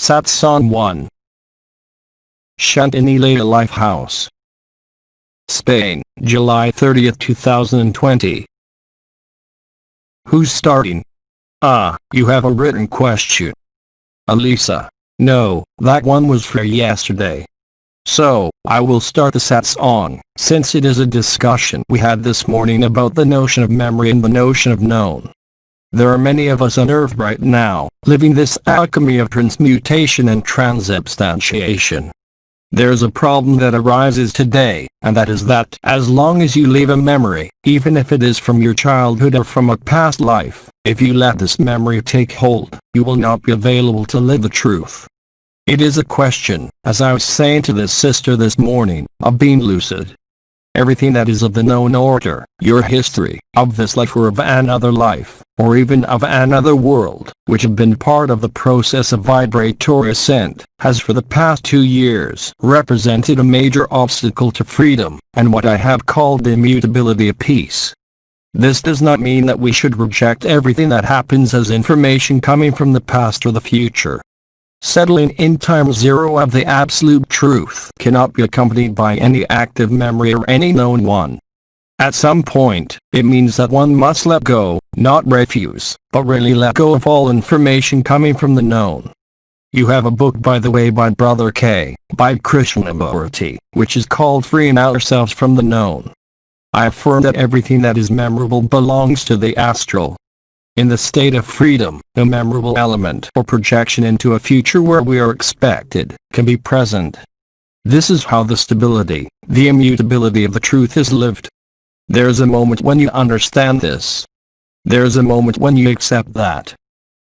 SATSANG 1. Shantinilaya Lifehouse, Spain, July 30, 2020. Who's starting? You have a written question. Elisa. No, that one was for yesterday. So, I will start the SATSANG, since it is a discussion we had this morning about the notion of memory and the notion of known. There are many of us on earth right now, living this alchemy of transmutation and transubstantiation. There's a problem that arises today, and that is that as long as you leave a memory, even if it is from your childhood or from a past life, if you let this memory take hold, you will not be available to live the truth. It is a question, as I was saying to this sister this morning, of being lucid. Everything that is of the known order, your history, of this life or of another life, or even of another world, which have been part of the process of vibratory ascent, has for the past 2 years represented a major obstacle to freedom, and what I have called the immutability of peace. This does not mean that we should reject everything that happens as information coming from the past or the future. Settling in time zero of the absolute truth cannot be accompanied by any active memory or any known one. At some point, it means that one must let go, not refuse, but really let go of all information coming from the known. You have a book, by the way, by Brother K, by Krishnamurti, which is called Freeing Ourselves from the Known. I affirm that everything that is memorable belongs to the astral. In the state of freedom, no memorable element or projection into a future where we are expected, can be present. This is how the stability, the immutability of the truth is lived. There's a moment when you understand this. There's a moment when you accept that.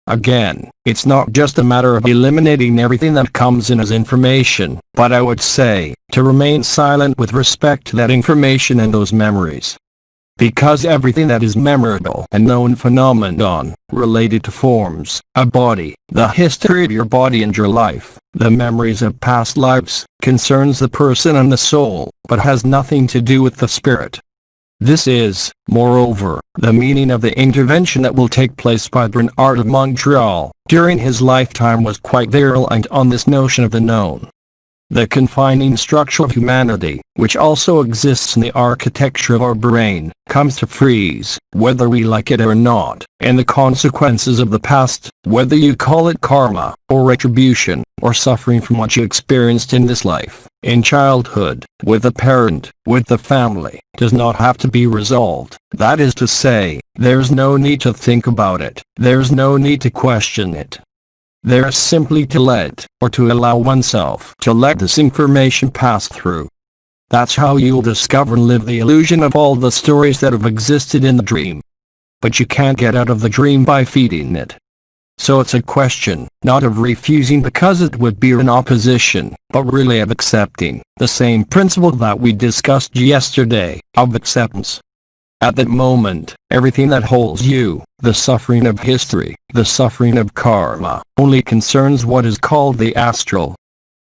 Again, it's not just a matter of eliminating everything that comes in as information, but I would say, to remain silent with respect to that information and those memories. Because everything that is memorable and known phenomenon, related to forms, a body, the history of your body and your life, the memories of past lives, concerns the person and the soul, but has nothing to do with the spirit. This is, moreover, the meaning of the intervention that will take place by Bernard of Montreal, during his lifetime, was quite virulent on this notion of the known. The confining structure of humanity, which also exists in the architecture of our brain, comes to freeze, whether we like it or not, and the consequences of the past, whether you call it karma, or retribution, or suffering from what you experienced in this life, in childhood, with a parent, with the family, does not have to be resolved. That is to say, there's no need to think about it, there's no need to question it. There's simply to let, or to allow oneself to let this information pass through. That's how you'll discover and live the illusion of all the stories that have existed in the dream. But you can't get out of the dream by feeding it. So it's a question, not of refusing because it would be in opposition, but really of accepting, the same principle that we discussed yesterday, of acceptance. At that moment, everything that holds you, the suffering of history, the suffering of karma, only concerns what is called the astral.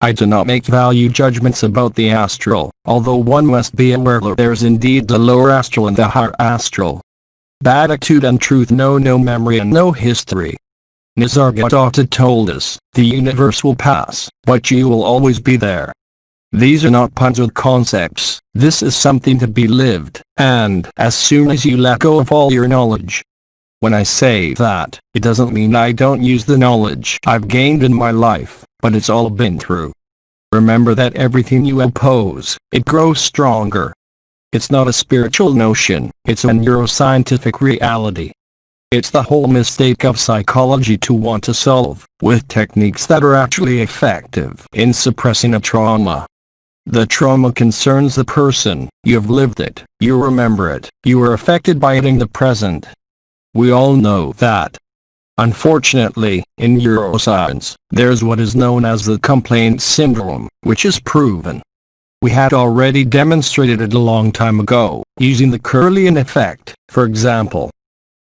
I do not make value judgments about the astral, although one must be aware that there is indeed the lower astral and the higher astral. Bad attitude and truth know no memory and no history. Nisargadatta told us, the universe will pass, but you will always be there. These are not puns or concepts, this is something to be lived, and as soon as you let go of all your knowledge. When I say that, it doesn't mean I don't use the knowledge I've gained in my life, but it's all been through. Remember that everything you oppose, it grows stronger. It's not a spiritual notion, it's a neuroscientific reality. It's the whole mistake of psychology to want to solve, with techniques that are actually effective in suppressing a trauma. The trauma concerns the person, you have lived it, you remember it, you are affected by it in the present. We all know that. Unfortunately, in neuroscience, there's what is known as the complaint syndrome, which is proven. We had already demonstrated it a long time ago, using the Kirlian effect, for example.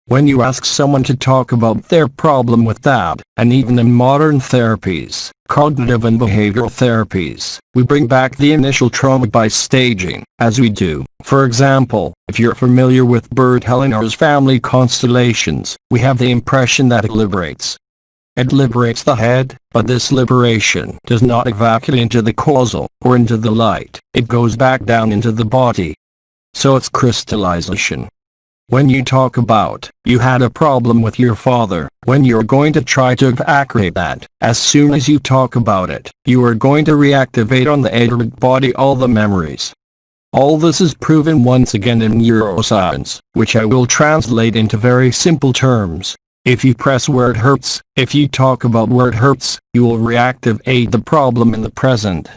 When you ask someone to talk about their problem with that, and even in modern therapies, cognitive and behavioral therapies, we bring back the initial trauma by staging, as we do. For example, if you're familiar with Bert Hellinger's family constellations, we have the impression that it liberates. It liberates the head, but this liberation does not evacuate into the causal, or into the light. It goes back down into the body. So it's crystallization. When you talk about, you had a problem with your father, when you're going to try to evacuate that, as soon as you talk about it, you are going to reactivate on the adult body all the memories. All this is proven once again in neuroscience, which I will translate into very simple terms. If you press where it hurts, if you talk about where it hurts, you will reactivate the problem in the present.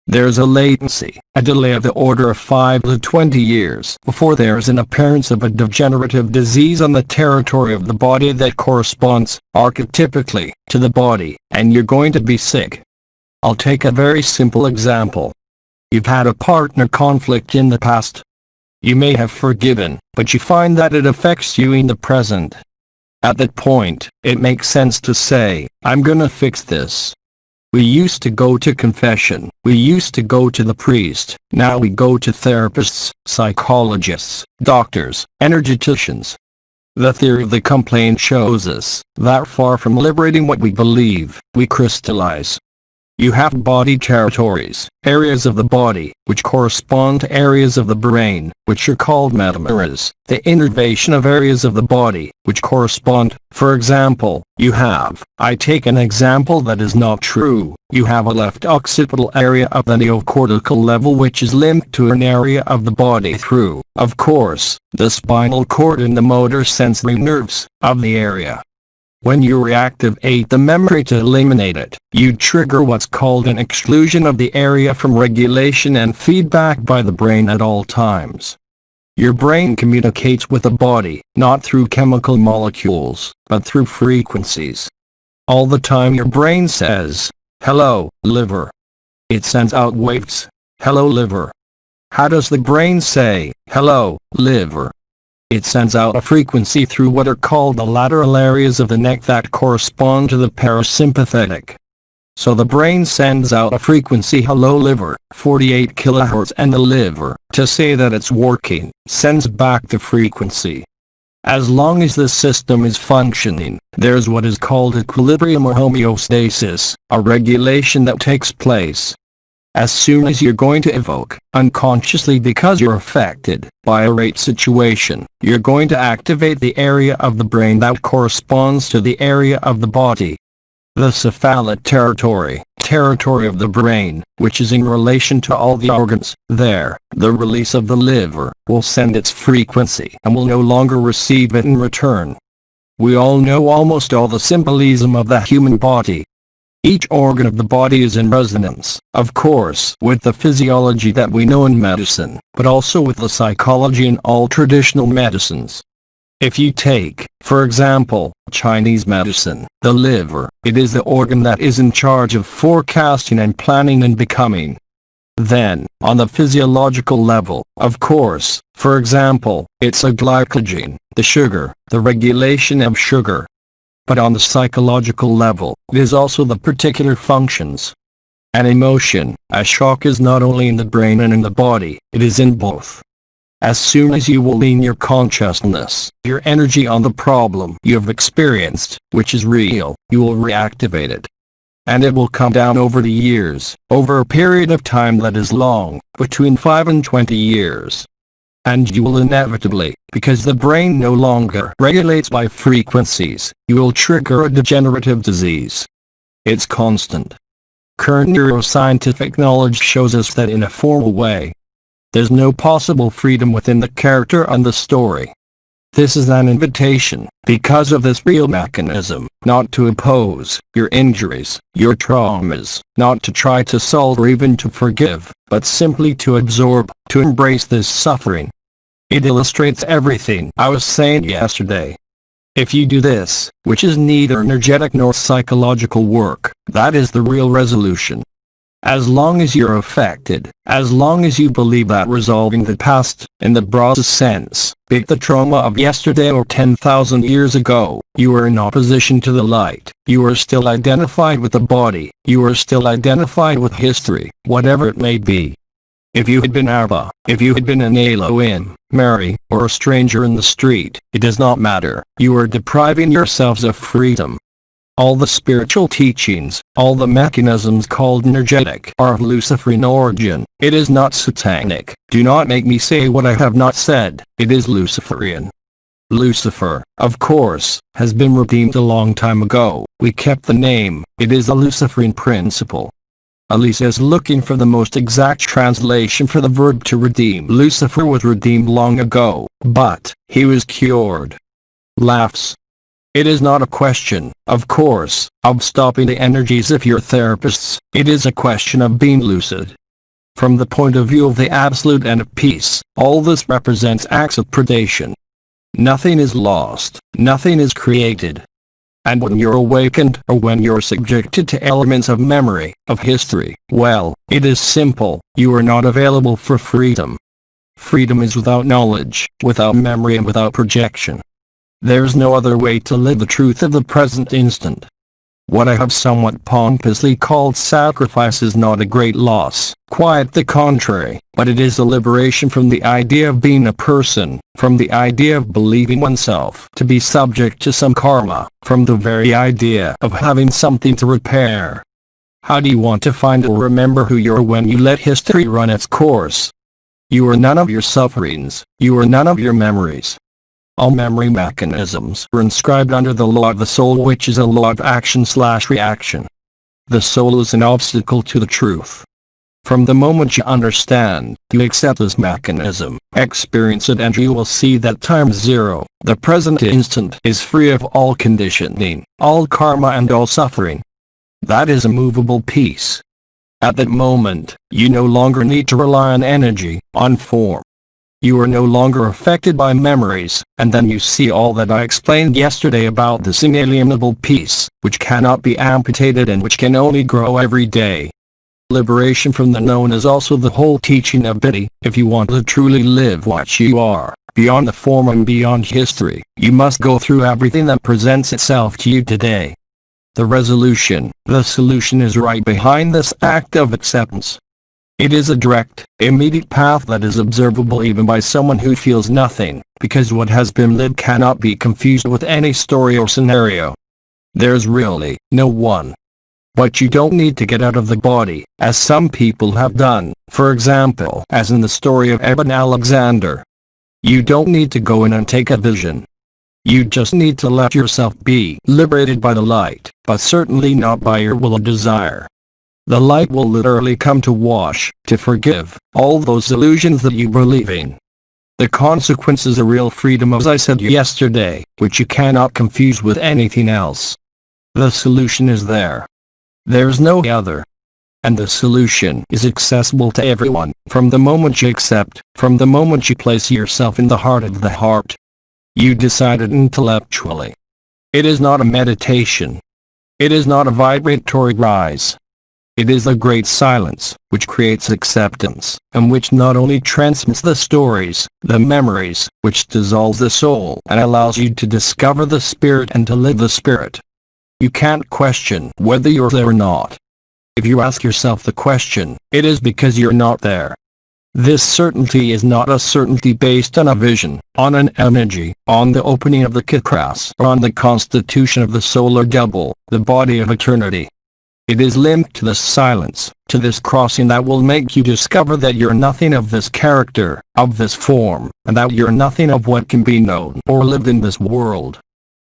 There's a latency, a delay of the order of 5 to 20 years before there is an appearance of a degenerative disease on the territory of the body that corresponds, archetypically, to the body, and you're going to be sick. I'll take a very simple example. You've had a partner conflict in the past. You may have forgiven, but you find that it affects you in the present. At that point, it makes sense to say, I'm gonna fix this. We used to go to confession, we used to go to the priest, now we go to therapists, psychologists, doctors, energeticians. The theory of the complaint shows us that far from liberating what we believe, we crystallize. You have body territories, areas of the body, which correspond to areas of the brain, which are called metameras, the innervation of areas of the body, which correspond. For example, I take an example that is not true, you have a left occipital area of the neocortical level which is linked to an area of the body through, of course, the spinal cord and the motor sensory nerves of the area. When you reactivate the memory to eliminate it, you trigger what's called an exclusion of the area from regulation and feedback by the brain at all times. Your brain communicates with the body, not through chemical molecules, but through frequencies. All the time your brain says, "Hello, liver." It sends out waves, "Hello, liver." How does the brain say, "Hello, liver"? It sends out a frequency through what are called the lateral areas of the neck that correspond to the parasympathetic. So the brain sends out a frequency, "Hello liver," 48 kHz, and the liver, to say that it's working, sends back the frequency. As long as the system is functioning, there's what is called equilibrium or homeostasis, a regulation that takes place. As soon as you're going to evoke, unconsciously because you're affected by a rape situation, you're going to activate the area of the brain that corresponds to the area of the body. The cephalic territory of the brain, which is in relation to all the organs, the release of the liver, will send its frequency and will no longer receive it in return. We all know almost all the symbolism of the human body. Each organ of the body is in resonance, of course, with the physiology that we know in medicine, but also with the psychology in all traditional medicines. If you take, for example, Chinese medicine, the liver, it is the organ that is in charge of forecasting and planning and becoming. Then, on the physiological level, of course, for example, it's a glycogen, the sugar, the regulation of sugar. But on the psychological level, it is also the particular functions. An emotion, a shock is not only in the brain and in the body, it is in both. As soon as you will lean your consciousness, your energy on the problem you have experienced, which is real, you will reactivate it. And it will come down over the years, over a period of time that is long, between 5 and 20 years. And you will inevitably, because the brain no longer regulates by frequencies, you will trigger a degenerative disease. It's constant. Current neuroscientific knowledge shows us that in a formal way. There's no possible freedom within the character and the story. This is an invitation, because of this real mechanism, not to oppose your injuries, your traumas, not to try to solve or even to forgive, but simply to absorb, to embrace this suffering. It illustrates everything I was saying yesterday. If you do this, which is neither energetic nor psychological work, that is the real resolution. As long as you're affected, as long as you believe that resolving the past, in the broadest sense, be it the trauma of yesterday or 10,000 years ago, you are in opposition to the light, you are still identified with the body, you are still identified with history, whatever it may be. If you had been Abba, if you had been an Elohim, Mary, or a stranger in the street, it does not matter, you are depriving yourselves of freedom. All the spiritual teachings, all the mechanisms called energetic are of Luciferian origin. It is not satanic. Do not make me say what I have not said. It is Luciferian. Lucifer, of course, has been redeemed a long time ago. We kept the name. It is a Luciferian principle. Elisa is looking for the most exact translation for the verb to redeem. Lucifer was redeemed long ago, but he was cured. Laughs. It is not a question, of course, of stopping the energies of your therapists. It is a question of being lucid. From the point of view of the absolute and of peace, all this represents acts of predation. Nothing is lost, nothing is created. And when you're awakened, or when you're subjected to elements of memory, of history, well, it is simple, you are not available for freedom. Freedom is without knowledge, without memory and without projection. There's no other way to live the truth of the present instant. What I have somewhat pompously called sacrifice is not a great loss, quite the contrary, but it is a liberation from the idea of being a person, from the idea of believing oneself to be subject to some karma, from the very idea of having something to repair. How do you want to find or remember who you are when you let history run its course? You are none of your sufferings, you are none of your memories. All memory mechanisms are inscribed under the law of the soul, which is a law of action/reaction. The soul is an obstacle to the truth. From the moment you understand, you accept this mechanism, experience it, and you will see that time zero, the present instant, is free of all conditioning, all karma and all suffering. That is immovable peace. At that moment, you no longer need to rely on energy, on form. You are no longer affected by memories, and then you see all that I explained yesterday about this inalienable peace, which cannot be amputated and which can only grow every day. Liberation from the known is also the whole teaching of Idade. If you want to truly live what you are, beyond the form and beyond history, you must go through everything that presents itself to you today. The resolution, the solution is right behind this act of acceptance. It is a direct, immediate path that is observable even by someone who feels nothing, because what has been lived cannot be confused with any story or scenario. There's really no one. But you don't need to get out of the body, as some people have done, for example, as in the story of Eben Alexander. You don't need to go in and take a vision. You just need to let yourself be liberated by the light, but certainly not by your will or desire. The light will literally come to wash, to forgive, all those illusions that you believe in. The consequence is a real freedom, as I said yesterday, which you cannot confuse with anything else. The solution is there. There's no other. And the solution is accessible to everyone, from the moment you accept, from the moment you place yourself in the heart of the heart. You decide it intellectually. It is not a meditation. It is not a vibratory rise. It is the great silence, which creates acceptance, and which not only transmits the stories, the memories, which dissolves the soul and allows you to discover the spirit and to live the spirit. You can't question whether you're there or not. If you ask yourself the question, it is because you're not there. This certainty is not a certainty based on a vision, on an energy, on the opening of the chakras, or on the constitution of the solar double, the body of eternity. It is linked to this silence, to this crossing that will make you discover that you're nothing of this character, of this form, and that you're nothing of what can be known or lived in this world.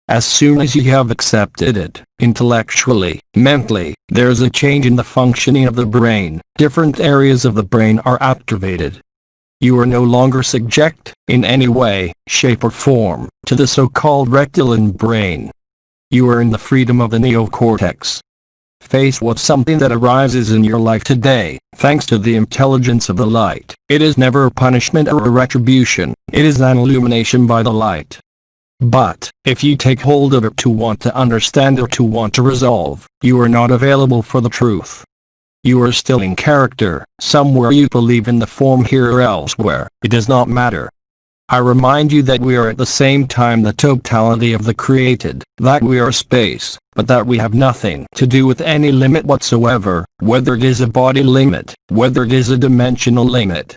As soon as you have accepted it, intellectually, mentally, there's a change in the functioning of the brain. Different areas of the brain are activated. You are no longer subject, in any way, shape or form, to the so-called reptilian brain. You are in the freedom of the neocortex. Faced with something that arises in your life today, thanks to the intelligence of the light, it is never a punishment or a retribution, it is an illumination by the light. But, if you take hold of it to want to understand or to want to resolve, you are not available for the truth. You are still in character, somewhere you believe in the form here or elsewhere, it does not matter. I remind you that we are at the same time the totality of the created, that we are space, but that we have nothing to do with any limit whatsoever, whether it is a body limit, whether it is a dimensional limit.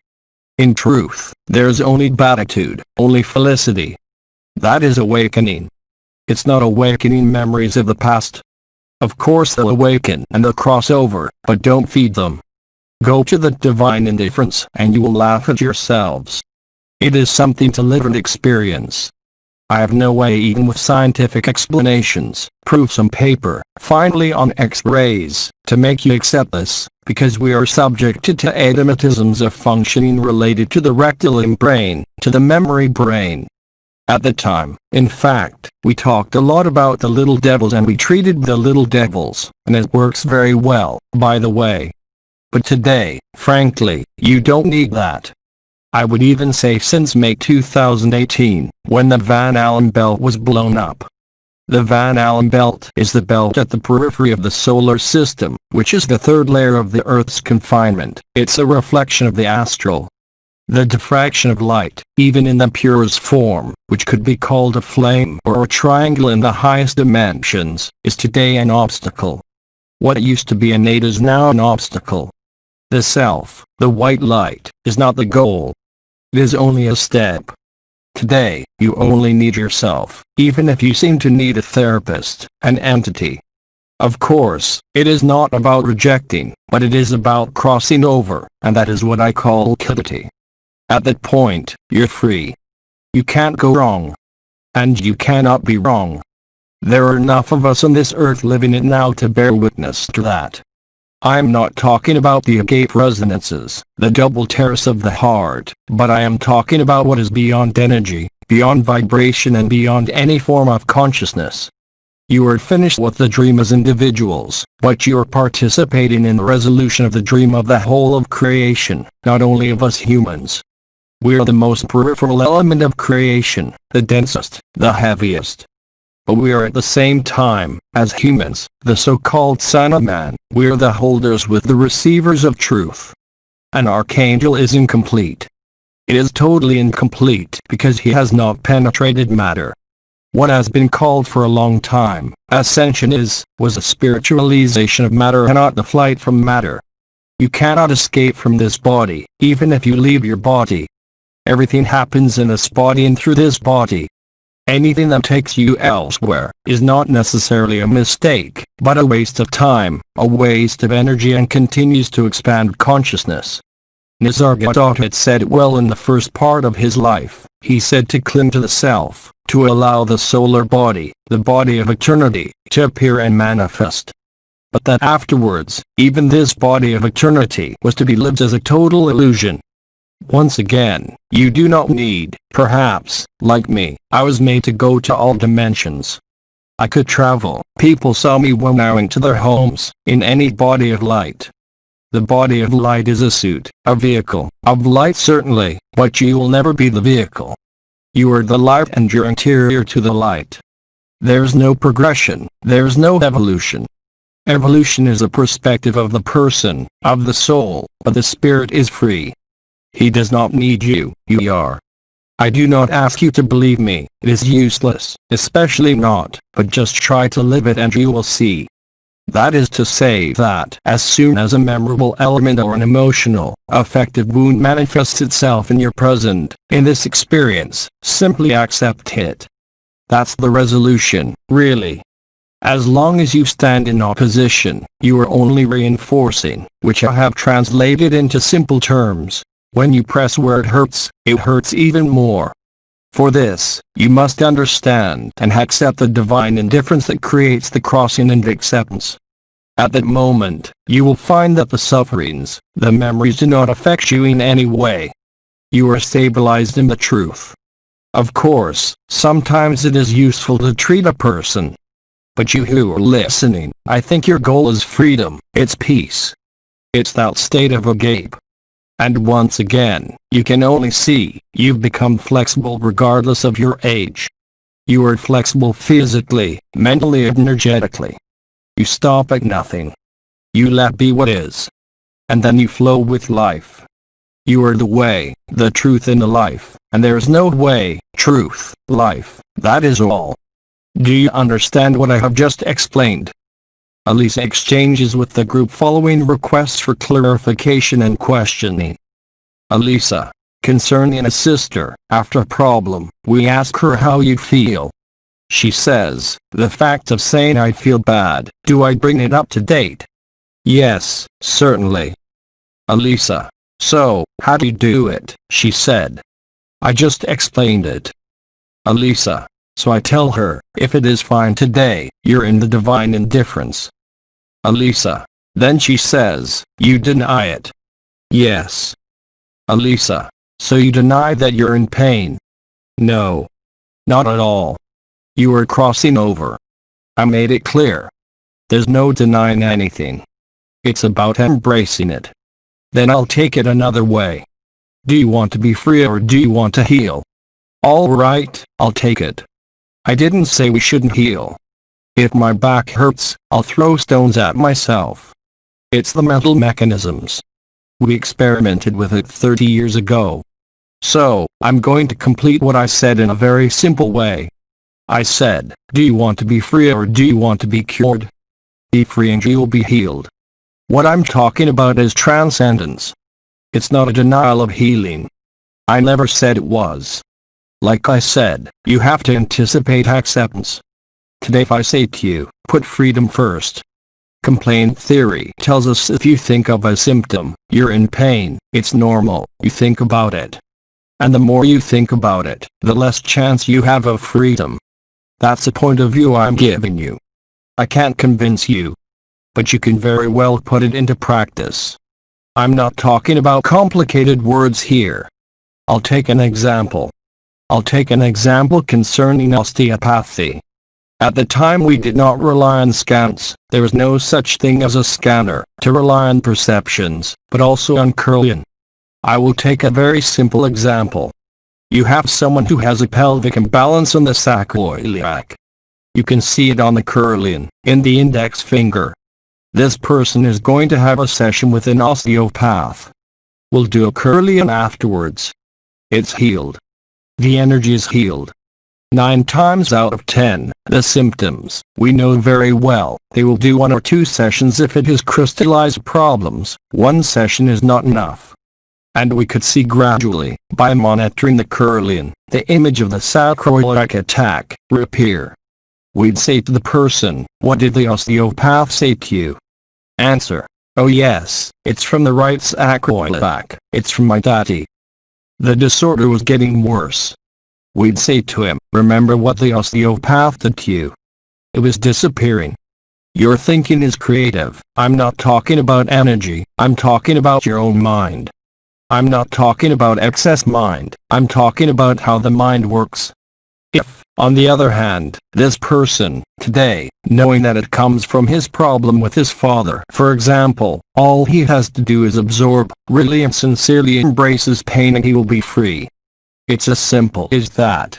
In truth, there is only beatitude, only felicity. That is awakening. It's not awakening memories of the past. Of course they'll awaken and they'll cross over, but don't feed them. Go to the divine indifference and you will laugh at yourselves. It is something to live and experience. I have no way, even with scientific explanations, proofs on paper, finally on X-rays, to make you accept this, because we are subjected to automatisms of functioning related to the rectilian brain, to the memory brain. At the time, in fact, we talked a lot about the little devils and we treated the little devils, and it works very well, by the way. But today, frankly, you don't need that. I would even say since May 2018, when the Van Allen belt was blown up. The Van Allen belt is the belt at the periphery of the solar system, which is the third layer of the Earth's confinement. It's a reflection of the astral. The diffraction of light, even in the purest form, which could be called a flame or a triangle in the highest dimensions, is today an obstacle. What used to be innate is now an obstacle. The self, the white light, is not the goal. It is only a step. Today, you only need yourself, even if you seem to need a therapist, an entity. Of course, it is not about rejecting, but it is about crossing over, and that is what I call kidity. At that point, you're free. You can't go wrong. And you cannot be wrong. There are enough of us on this earth living it now to bear witness to that. I'm not talking about the agate resonances, the double terrace of the heart, but I am talking about what is beyond energy, beyond vibration and beyond any form of consciousness. You are finished with the dream as individuals, but you are participating in the resolution of the dream of the whole of creation, not only of us humans. We are the most peripheral element of creation, the densest, the heaviest. But we are at the same time, as humans, the so-called Son of Man, we are the holders with the receivers of truth. An archangel is incomplete. It is totally incomplete because he has not penetrated matter. What has been called for a long time, ascension was a spiritualization of matter and not the flight from matter. You cannot escape from this body, even if you leave your body. Everything happens in this body and through this body. Anything that takes you elsewhere is not necessarily a mistake, but a waste of time, a waste of energy, and continues to expand consciousness. Nisargadatta said it well in the first part of his life. He said to cling to the self, to allow the solar body, the body of eternity, to appear and manifest. But that afterwards, even this body of eternity was to be lived as a total illusion. Once again, you do not need, perhaps, like me, I was made to go to all dimensions. I could travel. People saw me when I went to their homes, in any body of light. The body of light is a suit, a vehicle, of light certainly, but you will never be the vehicle. You are the light and you're interior to the light. There's no progression, there's no evolution. Evolution is a perspective of the person, of the soul, but the spirit is free. He does not need you, you are. I do not ask you to believe me, it is useless, especially not, but just try to live it and you will see. That is to say that as soon as a memorable element or an emotional, affective wound manifests itself in your present, in this experience, simply accept it. That's the resolution, really. As long as you stand in opposition, you are only reinforcing, which I have translated into simple terms. When you press where it hurts even more. For this, you must understand and accept the divine indifference that creates the crossing and acceptance. At that moment, you will find that the sufferings, the memories do not affect you in any way. You are stabilized in the truth. Of course, sometimes it is useful to treat a person. But you who are listening, I think your goal is freedom, it's peace. It's that state of agape. And once again, you can only see, you've become flexible regardless of your age. You are flexible physically, mentally, energetically. You stop at nothing. You let be what is. And then you flow with life. You are the way, the truth in the life, and there is no way, truth, life, that is all. Do you understand what I have just explained? Elisa exchanges with the group following requests for clarification and questioning. Elisa, concerning a sister, after a problem, we ask her how you feel. She says, the fact of saying I feel bad, do I bring it up to date? Yes, certainly. Elisa. So, how do you do it? She said. I just explained it. Elisa. So I tell her, if it is fine today, you're in the divine indifference. Elisa. Then she says, you deny it. Yes. Elisa. So you deny that you're in pain? No. Not at all. You are crossing over. I made it clear. There's no denying anything. It's about embracing it. Then I'll take it another way. Do you want to be free or do you want to heal? All right, I'll take it. I didn't say we shouldn't heal. If my back hurts, I'll throw stones at myself. It's the mental mechanisms. We experimented with it 30 years ago. So, I'm going to complete what I said in a very simple way. I said, do you want to be free or do you want to be cured? Be free and you'll be healed. What I'm talking about is transcendence. It's not a denial of healing. I never said it was. Like I said, you have to anticipate acceptance. Today if I say to you, put freedom first. Complaint theory tells us if you think of a symptom, you're in pain, it's normal, you think about it. And the more you think about it, the less chance you have of freedom. That's a point of view I'm giving you. I can't convince you. But you can very well put it into practice. I'm not talking about complicated words here. I'll take an example. I'll take an example concerning osteopathy. At the time we did not rely on scans, there was no such thing as a scanner, to rely on perceptions, but also on Kirlian. I will take a very simple example. You have someone who has a pelvic imbalance on the sacroiliac. You can see it on the Kirlian, in the index finger. This person is going to have a session with an osteopath. We'll do a Kirlian afterwards. It's healed. The energy is healed. 9 times out of 10, the symptoms, we know very well, they will do 1 or 2 sessions if it is crystallized problems, 1 session is not enough. And we could see gradually, by monitoring the Kirlian, the image of the sacroiliac attack, reappear. We'd say to the person, what did the osteopath say to you? Answer, oh yes, it's from the right sacroiliac, it's from my daddy. The disorder was getting worse. We'd say to him, remember what the osteopath did to you? It was disappearing. Your thinking is creative. I'm not talking about energy, I'm talking about your own mind. I'm not talking about excess mind, I'm talking about how the mind works. If, on the other hand, this person, today, knowing that it comes from his problem with his father, for example, all he has to do is absorb, really and sincerely embrace his pain and he will be free. It's as simple as that.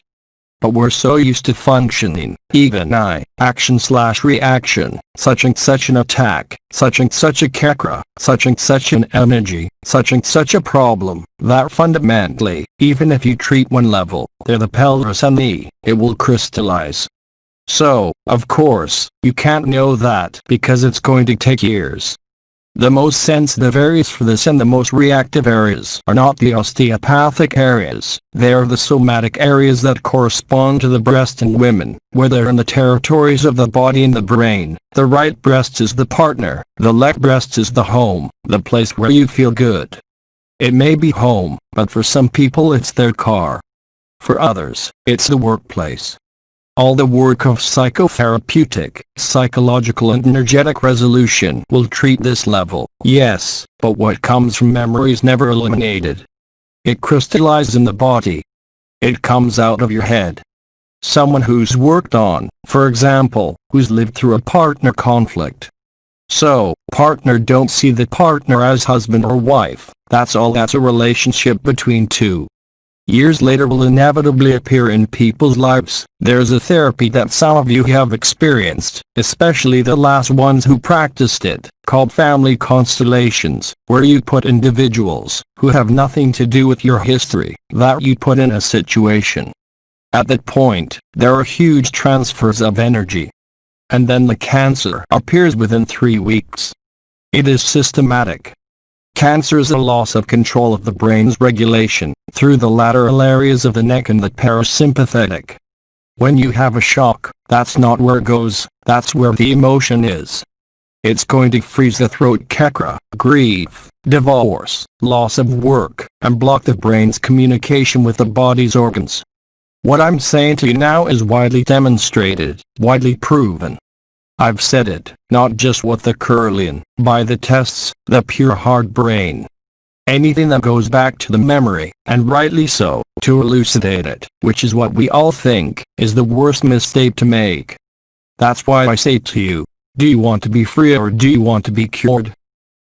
But we're so used to functioning, even action/reaction, such and such an attack, such and such a chakra, such and such an energy, such and such a problem, that fundamentally, even if you treat one level, they're the pelvis and knee, it will crystallize. So, of course, you can't know that because it's going to take years. The most sensitive areas for this and the most reactive areas are not the osteopathic areas, they are the somatic areas that correspond to the breast in women, where they're in the territories of the body and the brain. The right breast is the partner, the left breast is the home, the place where you feel good. It may be home, but for some people it's their car. For others, it's the workplace. All the work of psychotherapeutic, psychological and energetic resolution will treat this level, yes, but what comes from memory is never eliminated. It crystallizes in the body. It comes out of your head. Someone who's worked on, for example, who's lived through a partner conflict. So, partner don't see the partner as husband or wife, that's all, that's a relationship between two. Years later will inevitably appear in people's lives. There's a therapy that some of you have experienced, especially the last ones who practiced it, called family constellations, where you put individuals, who have nothing to do with your history, that you put in a situation. At that point, there are huge transfers of energy. And then the cancer appears within 3 weeks. It is systematic. Cancer is a loss of control of the brain's regulation, through the lateral areas of the neck and the parasympathetic. When you have a shock, that's not where it goes, that's where the emotion is. It's going to freeze the throat chakra, grief, divorce, loss of work, and block the brain's communication with the body's organs. What I'm saying to you now is widely demonstrated, widely proven. I've said it, not just with the Curlian, by the tests, the pure hard brain. Anything that goes back to the memory, and rightly so, to elucidate it, which is what we all think, is the worst mistake to make. That's why I say to you, do you want to be free or do you want to be cured?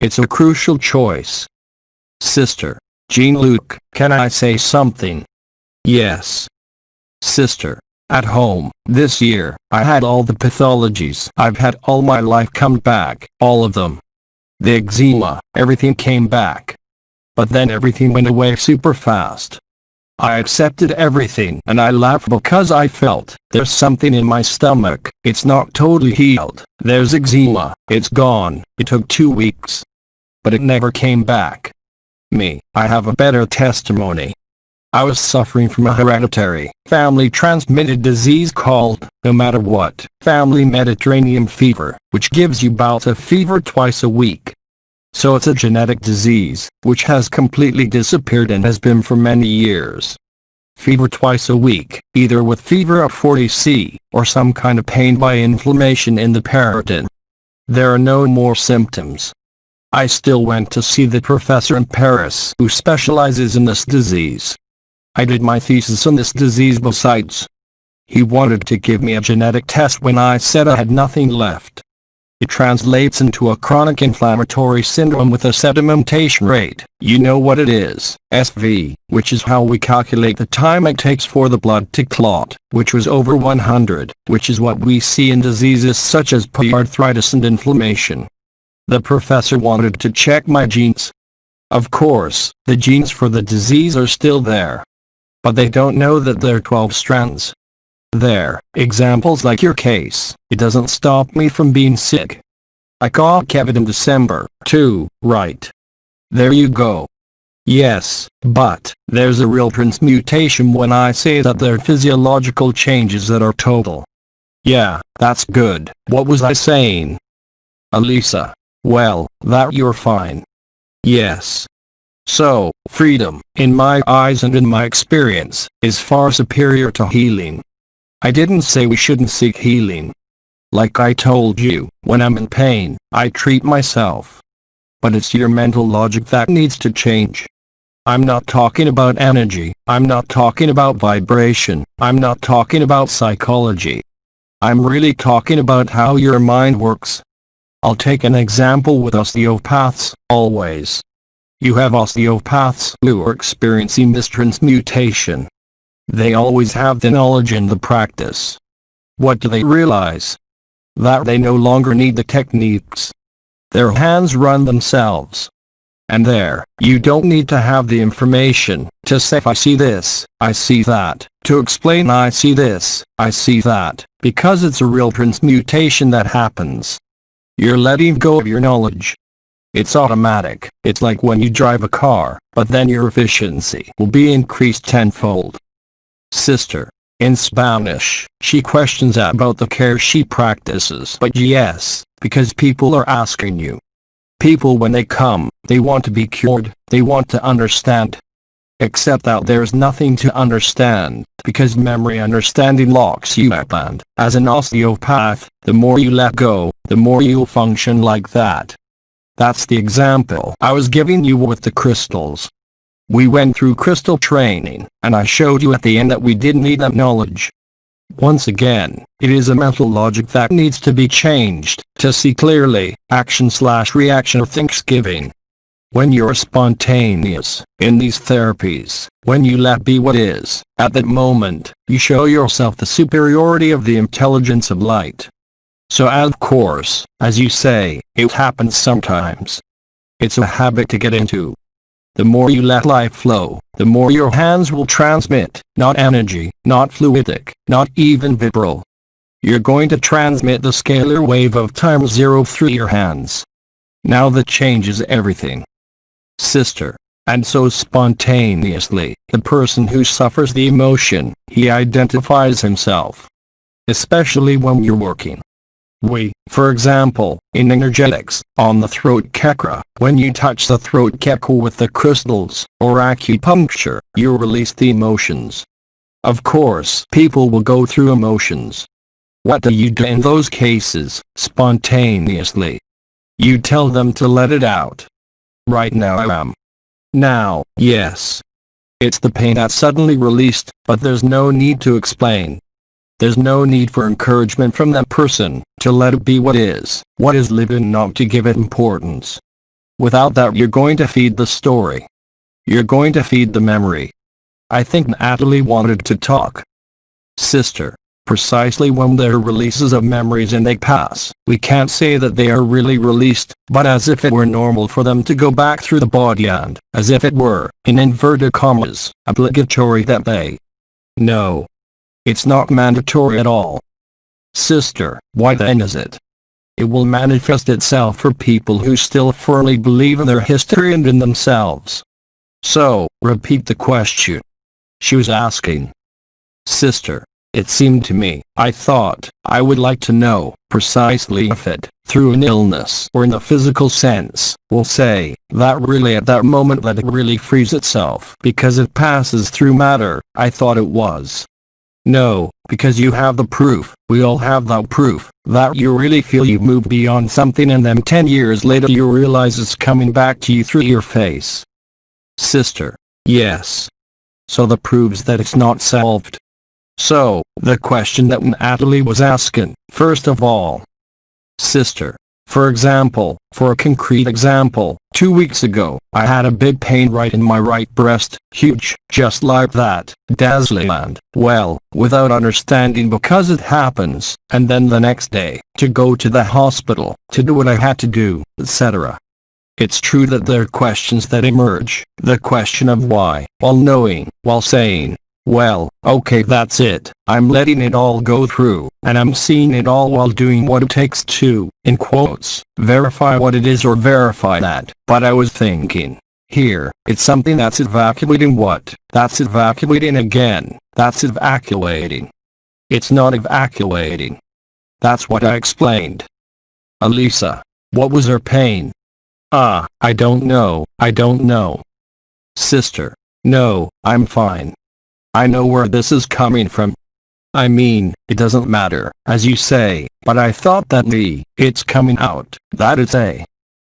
It's a crucial choice. Sister, Jean-Luc, can I say something? Yes. Sister, at home, this year, I had all the pathologies I've had all my life come back, all of them. The eczema, everything came back. But then everything went away super fast. I accepted everything and I laughed because I felt there's something in my stomach, it's not totally healed, there's eczema, it's gone, it took 2 weeks. But it never came back. Me, I have a better testimony. I was suffering from a hereditary, family-transmitted disease called, no matter what, family Mediterranean fever, which gives you bouts of fever twice a week. So it's a genetic disease, which has completely disappeared and has been for many years. Fever twice a week, either with fever of 40°C, or some kind of pain by inflammation in the periton. There are no more symptoms. I still went to see the professor in Paris who specializes in this disease. I did my thesis on this disease besides. He wanted to give me a genetic test when I said I had nothing left. It translates into a chronic inflammatory syndrome with a sedimentation rate, you know what it is, SV, which is how we calculate the time it takes for the blood to clot, which was over 100, which is what we see in diseases such as arthritis and inflammation. The professor wanted to check my genes. Of course, the genes for the disease are still there. But they don't know that there are 12 strands. There, examples like your case, it doesn't stop me from being sick. I caught Kevin in December, too, right? There you go. Yes, but, there's a real transmutation when I say that there are physiological changes that are total. Yeah, that's good. What was I saying? Elisa. Well, that you're fine. Yes. So, freedom, in my eyes and in my experience, is far superior to healing. I didn't say we shouldn't seek healing. Like I told you, when I'm in pain, I treat myself. But it's your mental logic that needs to change. I'm not talking about energy, I'm not talking about vibration, I'm not talking about psychology. I'm really talking about how your mind works. I'll take an example with osteopaths, always. You have osteopaths who are experiencing this transmutation. They always have the knowledge and the practice. What do they realize? That they no longer need the techniques. Their hands run themselves. And there, you don't need to have the information to say I see this, I see that, to explain I see this, I see that, because it's a real transmutation that happens. You're letting go of your knowledge. It's automatic. It's like when you drive a car, but then your efficiency will be increased tenfold. Sister, in Spanish, she questions about the care she practices. But yes, because people are asking you. People when they come, they want to be cured, they want to understand. Except that there's nothing to understand, because memory understanding locks you up, and, as an osteopath, the more you let go, the more you'll function like that. That's the example I was giving you with the crystals. We went through crystal training, and I showed you at the end that we didn't need that knowledge. Once again, it is a mental logic that needs to be changed, to see clearly, action/reaction or Thanksgiving. When you're spontaneous, in these therapies, when you let be what is, at that moment, you show yourself the superiority of the intelligence of light. So of course, as you say, it happens sometimes. It's a habit to get into. The more you let life flow, the more your hands will transmit, not energy, not fluidic, not even vibral. You're going to transmit the scalar wave of time 0 through your hands. Now that changes everything. Sister. And so spontaneously, The person who suffers the emotion, he identifies himself. Especially when you're working. For example, in energetics, on the throat chakra, when you touch the throat chakra with the crystals, or acupuncture, you release the emotions. Of course, people will go through emotions. What do you do in those cases? Spontaneously. You tell them to let it out. Right now I am. Now, yes. It's the pain that's suddenly released, but there's no need to explain. There's no need for encouragement from that person, to let it be what is lived and not to give it importance. Without that you're going to feed the story. You're going to feed the memory. I think Natalie wanted to talk. Sister, precisely when there are releases of memories and they pass, we can't say that they are really released, but as if it were normal for them to go back through the body and, as if it were, in inverted commas, obligatory that they. No. It's not mandatory at all. Sister, why then is it? It will manifest itself for people who still firmly believe in their history and in themselves. So, repeat the question. She was asking. Sister, it seemed to me, I thought, I would like to know, precisely if it, through an illness or in the physical sense, will say, that really at that moment that it really frees itself because it passes through matter, I thought it was. No, because you have the proof, we all have that proof, that you really feel you've moved beyond something and then 10 years later you realize it's coming back to you through your face. Sister, yes. So that proves that it's not solved. So, the question that Natalie was asking, first of all. Sister, for example, for a concrete example, 2 weeks ago, I had a big pain right in my right breast, huge, just like that, dazzling and, well, without understanding because it happens, and then the next day, to go to the hospital, to do what I had to do, etc. It's true that there are questions that emerge, the question of why, while knowing, while saying, well, okay that's it, I'm letting it all go through, and I'm seeing it all while doing what it takes to, in quotes, verify what it is or verify that, but I was thinking, here, it's something that's evacuating what, that's evacuating again, that's evacuating. It's not evacuating. That's what I explained. Elisa, what was her pain? I don't know. Sister, no, I'm fine. I know where this is coming from. I mean, it doesn't matter, as you say, but I thought that it's coming out, that is a.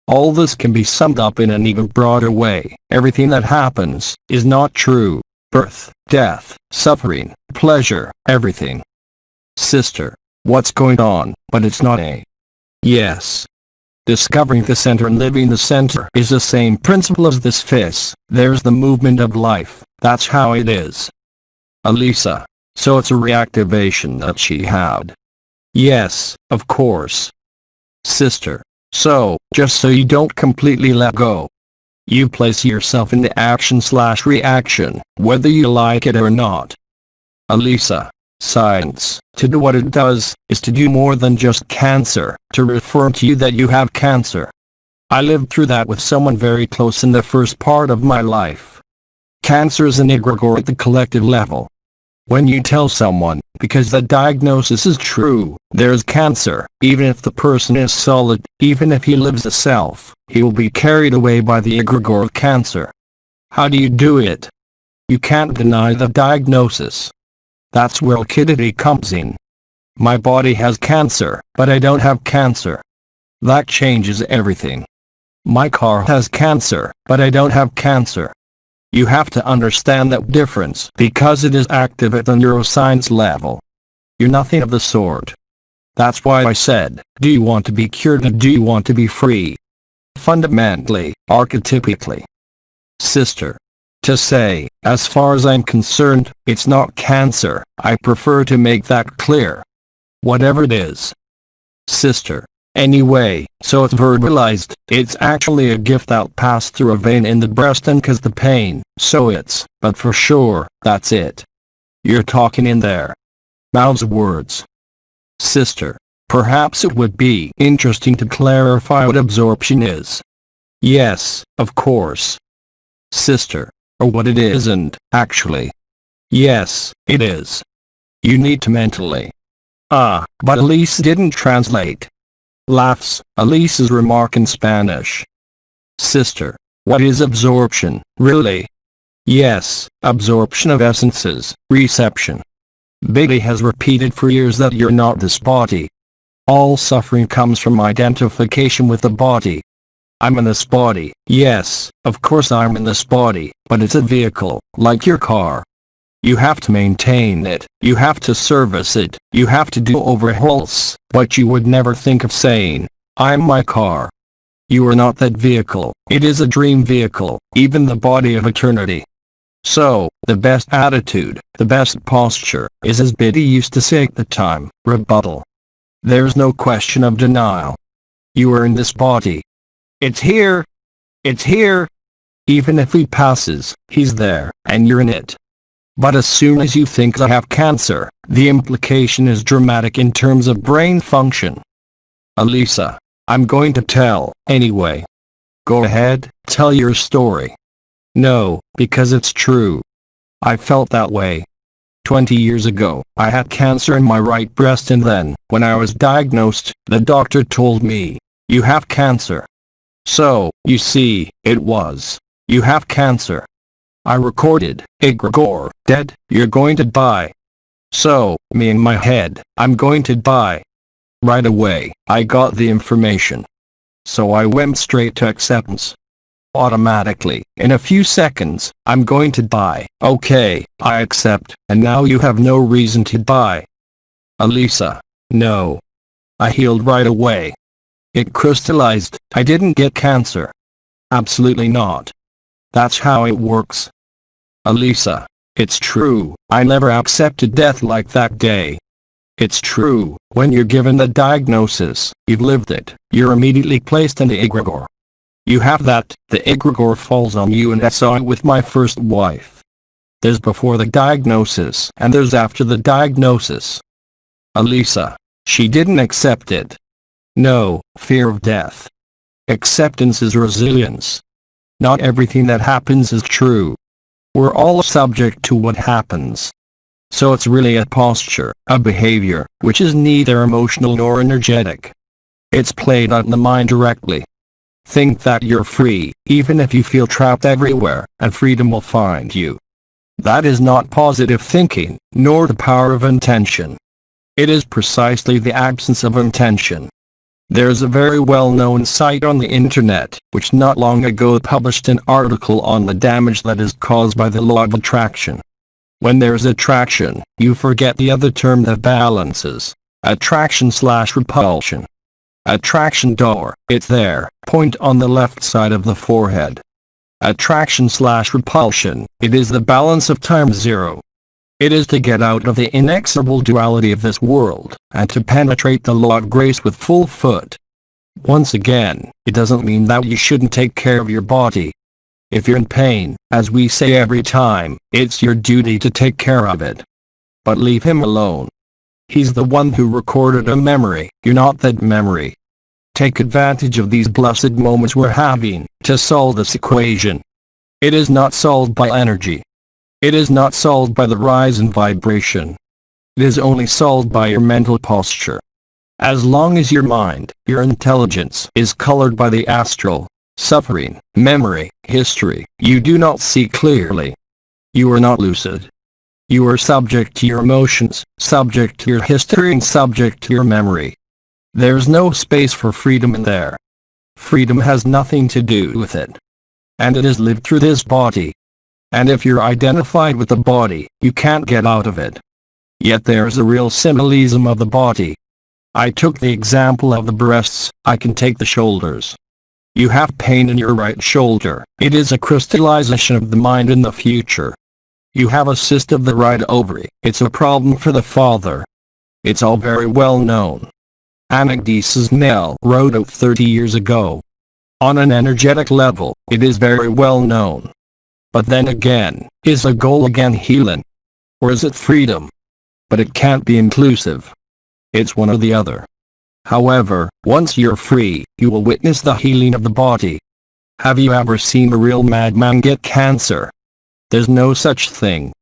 All this can be summed up in an even broader way. Everything that happens, is not true. Birth, death, suffering, pleasure, everything. Sister, what's going on, but it's not a. Yes. Discovering the center and living the center is the same principle as this fist. There's the movement of life, that's how it is. Elisa, so it's a reactivation that she had. Yes, of course. Sister, so, just so you don't completely let go. You place yourself in the action/reaction, whether you like it or not. Elisa, science, to do what it does, is to do more than just cancer, to reaffirm to you that you have cancer. I lived through that with someone very close in the first part of my life. Cancer is an egregore at the collective level. When you tell someone, because the diagnosis is true, there's cancer, even if the person is solid, even if he lives a self, he will be carried away by the egregore of cancer. How do you do it? You can't deny the diagnosis. That's where liquidity comes in. My body has cancer, but I don't have cancer. That changes everything. My car has cancer, but I don't have cancer. You have to understand that difference because it is active at the neuroscience level. You're nothing of the sort. That's why I said, do you want to be cured and do you want to be free? Fundamentally, archetypically. Sister. To say, as far as I'm concerned, it's not cancer, I prefer to make that clear. Whatever it is. Sister. Anyway, so it's verbalized, it's actually a gift that passed through a vein in the breast and caused the pain, so it's, but for sure, that's it. You're talking in there. Mouths words. Sister, perhaps it would be interesting to clarify what absorption is. Yes, of course. Sister, or what it isn't, actually. Yes, it is. You need to mentally. But Elise didn't translate. Laughs, Elise's remark in Spanish. Sister, what is absorption, really? Yes, absorption of essences, reception. Biggie has repeated for years that you're not this body. All suffering comes from identification with the body. I'm in this body, yes, of course I'm in this body, but it's a vehicle, like your car. You have to maintain it, you have to service it, you have to do overhauls, but you would never think of saying, I'm my car. You are not that vehicle, it is a dream vehicle, even the body of eternity. So, the best attitude, the best posture, is as Biddy used to say at the time, rebuttal. There's no question of denial. You are in this body. It's here. It's here. Even if he passes, he's there, and you're in it. But as soon as you think I have cancer, the implication is dramatic in terms of brain function. Elisa, I'm going to tell, anyway. Go ahead, tell your story. No, because it's true. I felt that way. 20 years ago, I had cancer in my right breast, and then, when I was diagnosed, the doctor told me, you have cancer. So, you see, it was, you have cancer. I recorded, egregore, dead, you're going to die. So, me in my head, I'm going to die. Right away, I got the information. So I went straight to acceptance. Automatically, in a few seconds, I'm going to die. Okay, I accept, and now you have no reason to die. Elisa, no. I healed right away. It crystallized, I didn't get cancer. Absolutely not. That's how it works. Elisa, it's true, I never accepted death like that day. It's true, when you're given the diagnosis, you've lived it, you're immediately placed in the egregore. You have that, the egregore falls on you, and I saw it with my first wife. There's before the diagnosis, and there's after the diagnosis. Elisa, she didn't accept it. No, fear of death. Acceptance is resilience. Not everything that happens is true. We're all subject to what happens. So it's really a posture, a behavior, which is neither emotional nor energetic. It's played out in the mind directly. Think that you're free, even if you feel trapped everywhere, and freedom will find you. That is not positive thinking, nor the power of intention. It is precisely the absence of intention. There's a very well-known site on the internet, which not long ago published an article on the damage that is caused by the law of attraction. When there's attraction, you forget the other term that balances. Attraction/repulsion. Attraction door, it's there, point on the left side of the forehead. Attraction/repulsion, it is the balance of times zero. It is to get out of the inexorable duality of this world, and to penetrate the law of grace with full foot. Once again, it doesn't mean that you shouldn't take care of your body. If you're in pain, as we say every time, it's your duty to take care of it. But leave him alone. He's the one who recorded a memory, you're not that memory. Take advantage of these blessed moments we're having, to solve this equation. It is not solved by energy. It is not solved by the rise in vibration. It is only solved by your mental posture. As long as your mind, your intelligence, is colored by the astral, suffering, memory, history, you do not see clearly. You are not lucid. You are subject to your emotions, subject to your history, and subject to your memory. There's no space for freedom in there. Freedom has nothing to do with it. And it is lived through this body. And if you're identified with the body, you can't get out of it. Yet there's a real symbolism of the body. I took the example of the breasts, I can take the shoulders. You have pain in your right shoulder, it is a crystallization of the mind in the future. You have a cyst of the right ovary, it's a problem for the father. It's all very well known. Anagdisa's Nell wrote out 30 years ago. On an energetic level, it is very well known. But then again, is the goal again healing? Or is it freedom? But it can't be inclusive. It's one or the other. However, once you're free, you will witness the healing of the body. Have you ever seen a real madman get cancer? There's no such thing.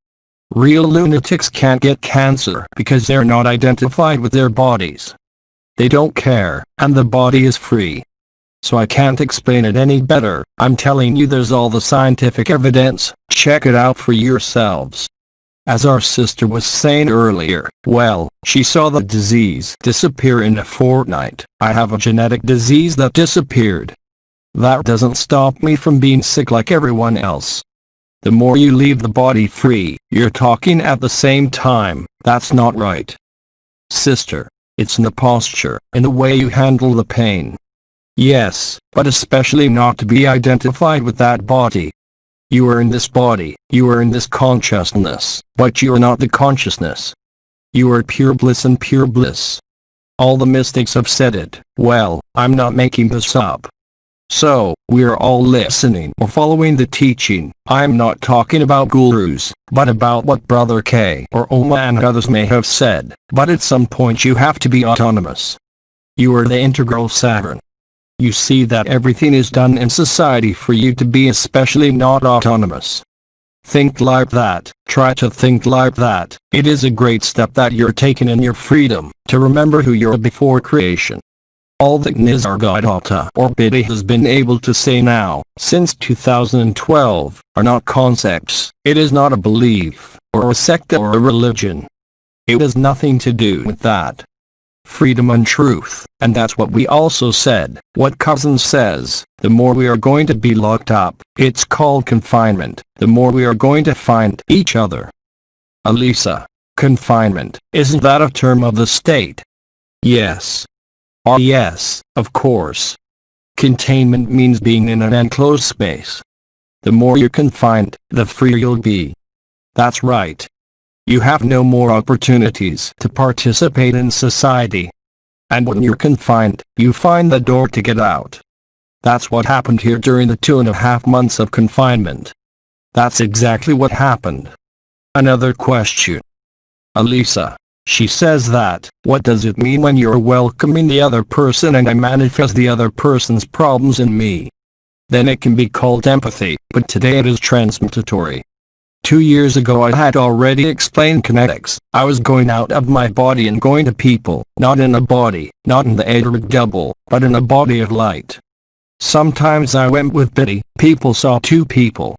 Real lunatics can't get cancer because they're not identified with their bodies. They don't care, and the body is free. So I can't explain it any better. I'm telling you, there's all the scientific evidence. Check it out for yourselves. As our sister was saying earlier, well, she saw the disease disappear in a fortnight. I have a genetic disease that disappeared. That doesn't stop me from being sick like everyone else. The more you leave the body free, you're talking at the same time. That's not right. Sister, it's in the posture, in the way you handle the pain. Yes, but especially not to be identified with that body. You are in this body, you are in this consciousness, but you are not the consciousness. You are pure bliss and pure bliss. All the mystics have said it. Well, I'm not making this up. So, we are all listening or following the teaching. I'm not talking about gurus, but about what Brother K or Oma and others may have said. But at some point you have to be autonomous. You are the integral sovereign. You see that everything is done in society for you to be especially not autonomous. Think like that, try to think like that. It is a great step that you're taking in your freedom, to remember who you are before creation. All that Nisargadatta or Biddy has been able to say now, since 2012, are not concepts. It is not a belief, or a sect or a religion. It has nothing to do with that. Freedom and truth, and that's what we also said. What Cousin says, the more we are going to be locked up, it's called confinement, the more we are going to find each other. Alisa, confinement, isn't that a term of the state? Yes. Oh yes, of course. Containment means being in an enclosed space. The more you're confined, the freer you'll be. That's right. You have no more opportunities to participate in society. And when you're confined, you find the door to get out. That's what happened here during the 2.5 months of confinement. That's exactly what happened. Another question. Alisa, she says that, what does it mean when you're welcoming the other person and I manifest the other person's problems in me? Then it can be called empathy, but today it is transmutatory. 2 years ago I had already explained kinetics. I was going out of my body and going to people, not in a body, not in the Idade double, but in a body of light. Sometimes I went with Biddy, people saw 2 people.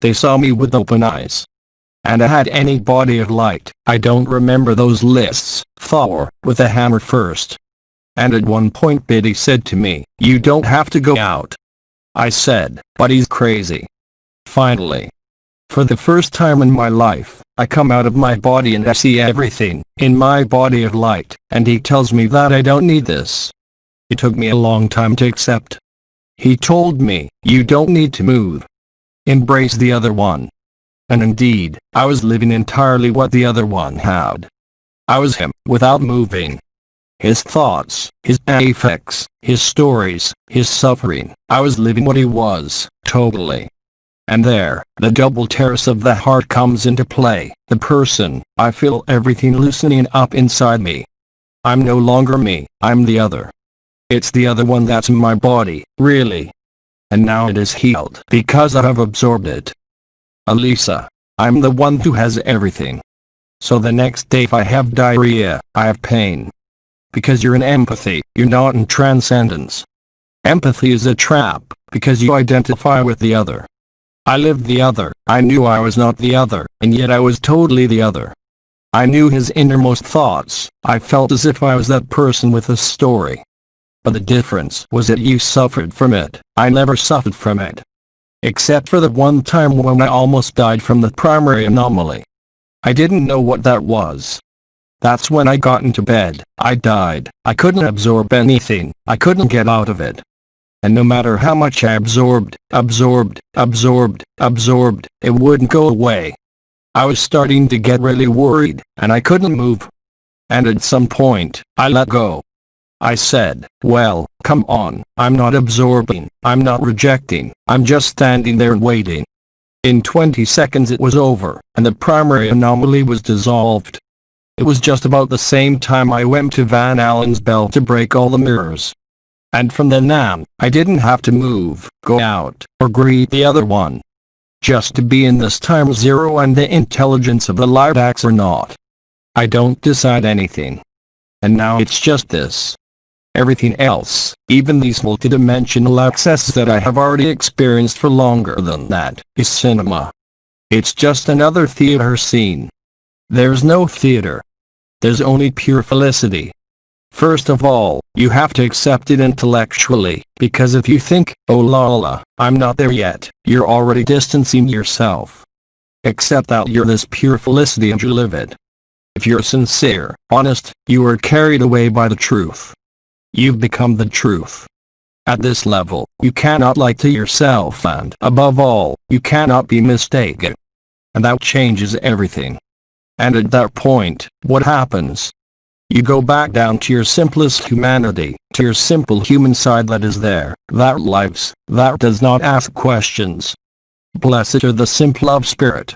They saw me with open eyes. And I had any body of light. I don't remember those lists. Thor, with a hammer first. And at one point Biddy said to me, you don't have to go out. I said, but he's crazy. Finally. For the first time in my life, I come out of my body and I see everything, in my body of light, and he tells me that I don't need this. It took me a long time to accept. He told me, you don't need to move. Embrace the other one. And indeed, I was living entirely what the other one had. I was him, without moving. His thoughts, his affects, his stories, his suffering, I was living what he was, totally. And there, the double terrace of the heart comes into play. The person, I feel everything loosening up inside me. I'm no longer me, I'm the other. It's the other one that's in my body, really. And now it is healed because I have absorbed it. Alisa, I'm the one who has everything. So the next day if I have diarrhea, I have pain. Because you're in empathy, you're not in transcendence. Empathy is a trap, because you identify with the other. I lived the other, I knew I was not the other, and yet I was totally the other. I knew his innermost thoughts, I felt as if I was that person with a story. But the difference was that you suffered from it, I never suffered from it. Except for the one time when I almost died from the primary anomaly. I didn't know what that was. That's when I got into bed, I died, I couldn't absorb anything, I couldn't get out of it. And no matter how much I absorbed, it wouldn't go away. I was starting to get really worried, and I couldn't move. And at some point, I let go. I said, well, come on, I'm not absorbing, I'm not rejecting, I'm just standing there and waiting. In 20 seconds it was over, and the primary anomaly was dissolved. It was just about the same time I went to Van Allen's bell to break all the mirrors. And from then on, I didn't have to move, go out, or greet the other one. just to be in this time zero and the intelligence of the light or not. I don't decide anything. And now it's just this. Everything else, even these multidimensional accesses that I have already experienced for longer than that, is cinema. It's just another theater scene. There's no theater. There's only pure felicity. First of all, you have to accept it intellectually, because if you think, oh la la, I'm not there yet, you're already distancing yourself. Accept that you're this pure felicity and you live it. If you're sincere, honest, you are carried away by the truth. You've become the truth. At this level, you cannot lie to yourself and, above all, you cannot be mistaken. And that changes everything. And at that point, what happens? You go back down to your simplest humanity, to your simple human side that is there, that lives, that does not ask questions. Blessed are the simple of spirit.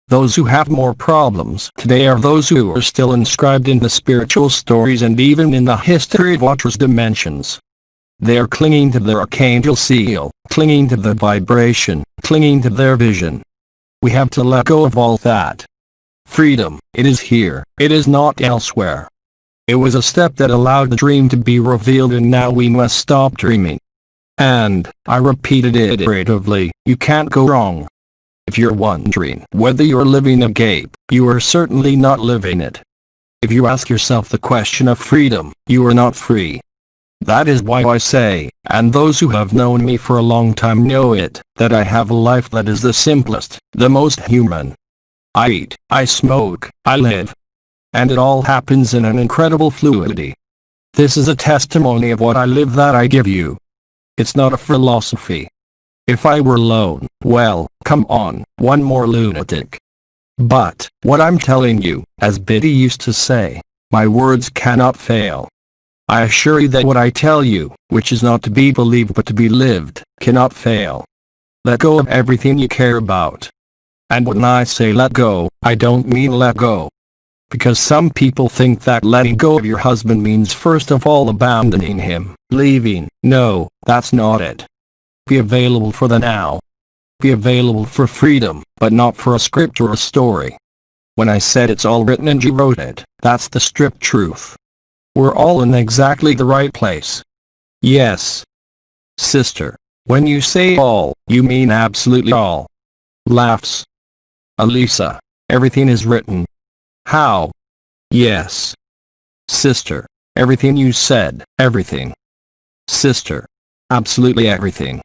Those who have more problems today are those who are still inscribed in the spiritual stories and even in the history of Ouro's dimensions. They are clinging to their archangel seal, clinging to the vibration, clinging to their vision. We have to let go of all that. Freedom, it is here, it is not elsewhere. It was a step that allowed the dream to be revealed, and now we must stop dreaming. And, I repeated it iteratively, you can't go wrong. If you're wondering whether you're living a gape, you are certainly not living it. If you ask yourself the question of freedom, you are not free. That is why I say, and those who have known me for a long time know it, that I have a life that is the simplest, the most human. I eat, I smoke, I live. And it all happens in an incredible fluidity. This is a testimony of what I live that I give you. It's not a philosophy. If I were alone, well, come on, one more lunatic. But, what I'm telling you, as Biddy used to say, my words cannot fail. I assure you that what I tell you, which is not to be believed but to be lived, cannot fail. Let go of everything you care about. And when I say let go, I don't mean let go. Because some people think that letting go of your husband means first of all abandoning him, leaving. No, that's not it. Be available for the now. Be available for freedom, but not for a script or a story. When I said it's all written and you wrote it, that's the strict truth. We're all in exactly the right place. Yes. Sister, when you say all, you mean absolutely all. Laughs. Elisa, everything is written. How? Yes. Sister, everything you said, everything. Sister, absolutely everything.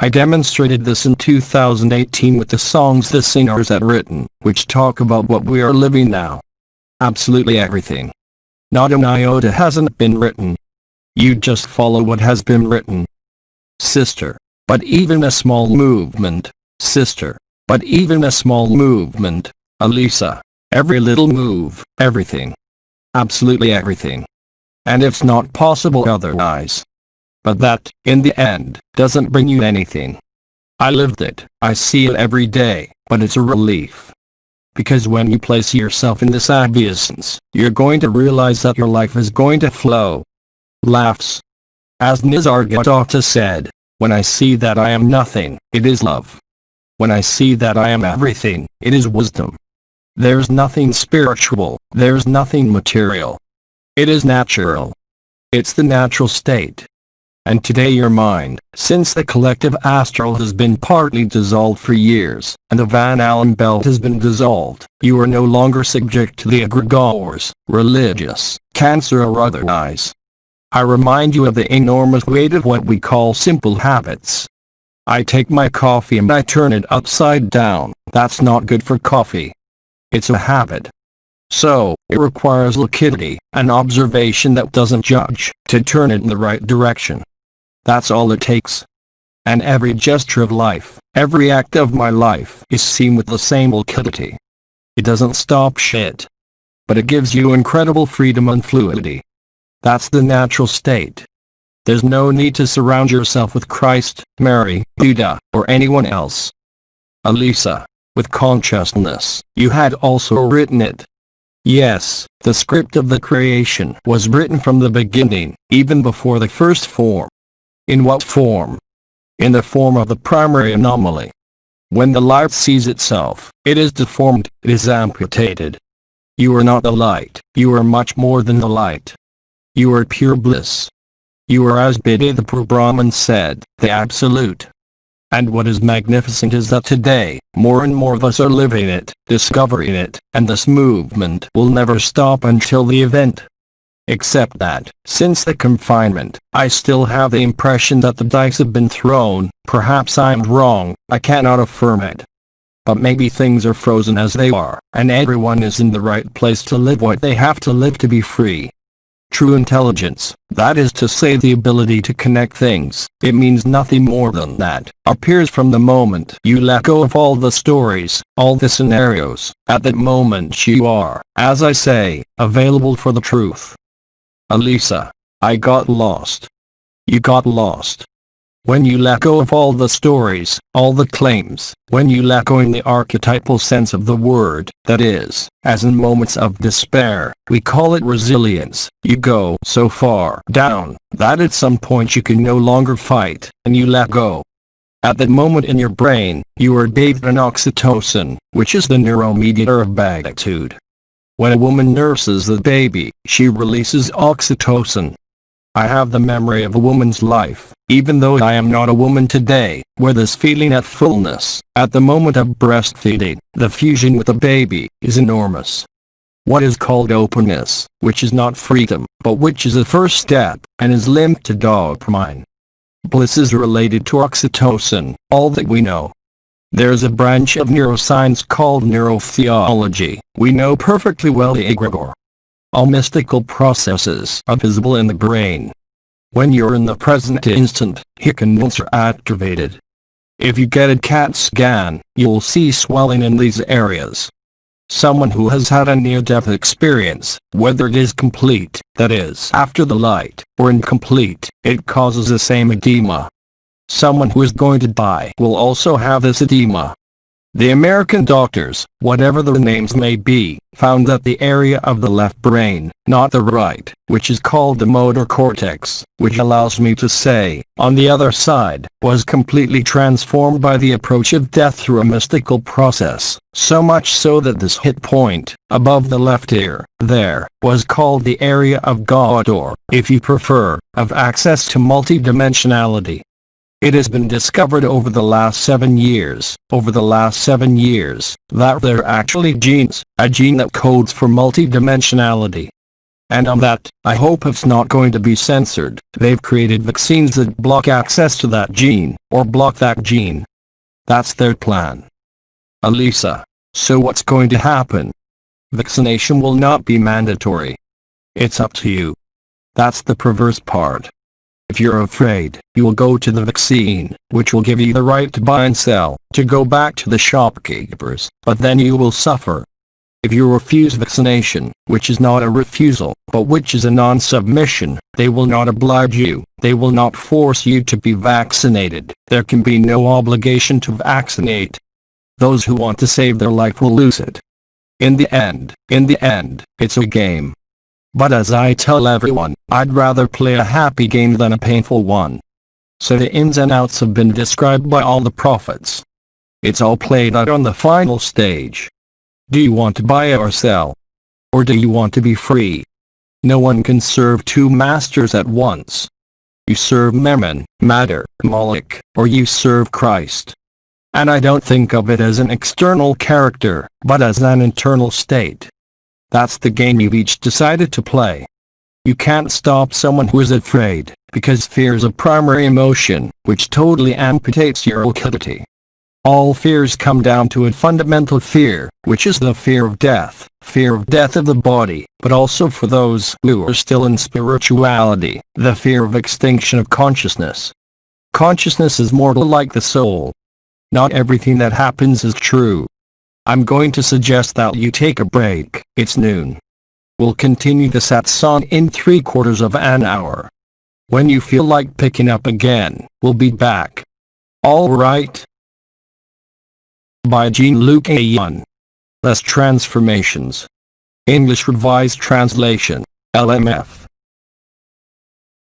I demonstrated this in 2018 with the songs the singers had written, which talk about what we are living now. Absolutely everything. Not an iota hasn't been written. You just follow what has been written. Sister, but even a small movement. Sister, but even a small movement. Elisa, every little move, everything. Absolutely everything. And it's not possible otherwise. But that, in the end, doesn't bring you anything. I lived it, I see it every day, but it's a relief. Because when you place yourself in this obviousness, you're going to realize that your life is going to flow. Laughs. As Nisargadatta said, when I see that I am nothing, it is love. When I see that I am everything, it is wisdom. There's nothing spiritual, there's nothing material. It is natural. It's the natural state. And today your mind, since the collective astral has been partly dissolved for years, and the Van Allen belt has been dissolved, you are no longer subject to the egregores, religious, cancer or otherwise. I remind you of the enormous weight of what we call simple habits. I take my coffee and I turn it upside down. That's not good for coffee. It's a habit. So, it requires lucidity, an observation that doesn't judge, to turn it in the right direction. That's all it takes. And every gesture of life, every act of my life is seen with the same lucidity. It doesn't stop shit. But it gives you incredible freedom and fluidity. That's the natural state. There's no need to surround yourself with Christ, Mary, Buddha, or anyone else. Elisa, with consciousness, you had also written it. Yes, the script of the creation was written from the beginning, even before the first form. In what form? In the form of the primary anomaly. When the light sees itself, it is deformed, it is amputated. You are not the light, you are much more than the light. You are pure bliss. You are, as Bidde the Pure Brahman said, the Absolute. And what is magnificent is that today, more and more of us are living it, discovering it, and this movement will never stop until the event. Except that, since the confinement, I still have the impression that the dice have been thrown. Perhaps I am wrong, I cannot affirm it. But maybe things are frozen as they are, and everyone is in the right place to live what they have to live to be free. True intelligence, that is to say the ability to connect things, it means nothing more than that, appears from the moment you let go of all the stories, all the scenarios. At that moment you are, as I say, available for the truth. Elisa, I got lost. You got lost. When you let go of all the stories, all the claims, when you let go in the archetypal sense of the word, that is, as in moments of despair, we call it resilience, you go so far down, that at some point you can no longer fight, and you let go. At that moment in your brain, you are bathed in oxytocin, which is the neuromediator of beatitude. When a woman nurses the baby, she releases oxytocin. I have the memory of a woman's life, even though I am not a woman today, where this feeling at fullness, at the moment of breastfeeding, the fusion with the baby, is enormous. What is called openness, which is not freedom, but which is a first step, and is linked to dopamine. Bliss is related to oxytocin, all that we know. There's a branch of neuroscience called neurotheology. We know perfectly well the egregore. All mystical processes are visible in the brain. When you're in the present instant, canals are activated. If you get a CAT scan, you'll see swelling in these areas. Someone who has had a near-death experience, whether it is complete, that is, after the light, or incomplete, it causes the same edema. Someone who is going to die will also have this edema. The American doctors, whatever their names may be, found that the area of the left brain, not the right, which is called the motor cortex, which allows me to say, on the other side, was completely transformed by the approach of death through a mystical process, so much so that this hit point, above the left ear, there, was called the area of God or, if you prefer, of access to multidimensionality. It has been discovered over the last 7 years, that there are actually genes, a gene that codes for multidimensionality. And on that, I hope it's not going to be censored. They've created vaccines that block access to that gene, or block that gene. That's their plan. Elisa, so what's going to happen? Vaccination will not be mandatory. It's up to you. That's the perverse part. If you're afraid, you will go to the vaccine, which will give you the right to buy and sell, to go back to the shopkeepers, but then you will suffer. If you refuse vaccination, which is not a refusal, but which is a non-submission, they will not oblige you, they will not force you to be vaccinated, there can be no obligation to vaccinate. Those who want to save their life will lose it. In the end, it's a game. But as I tell everyone, I'd rather play a happy game than a painful one. So the ins and outs have been described by all the prophets. It's all played out on the final stage. Do you want to buy or sell? Or do you want to be free? No one can serve two masters at once. You serve Mammon, matter, Moloch, or you serve Christ. And I don't think of it as an external character, but as an internal state. That's the game you've each decided to play. You can't stop someone who is afraid, because fear is a primary emotion, which totally amputates your utility. All fears come down to a fundamental fear, which is the fear of death of the body, but also for those who are still in spirituality, the fear of extinction of consciousness. Consciousness is mortal like the soul. Not everything that happens is true. I'm going to suggest that you take a break. It's noon. We'll continue the satsang in 3/4 of an hour. When you feel like picking up again, we'll be back. All right? By Jean-Luc Ayoun. Less Transformations. English Revised Translation, LMF.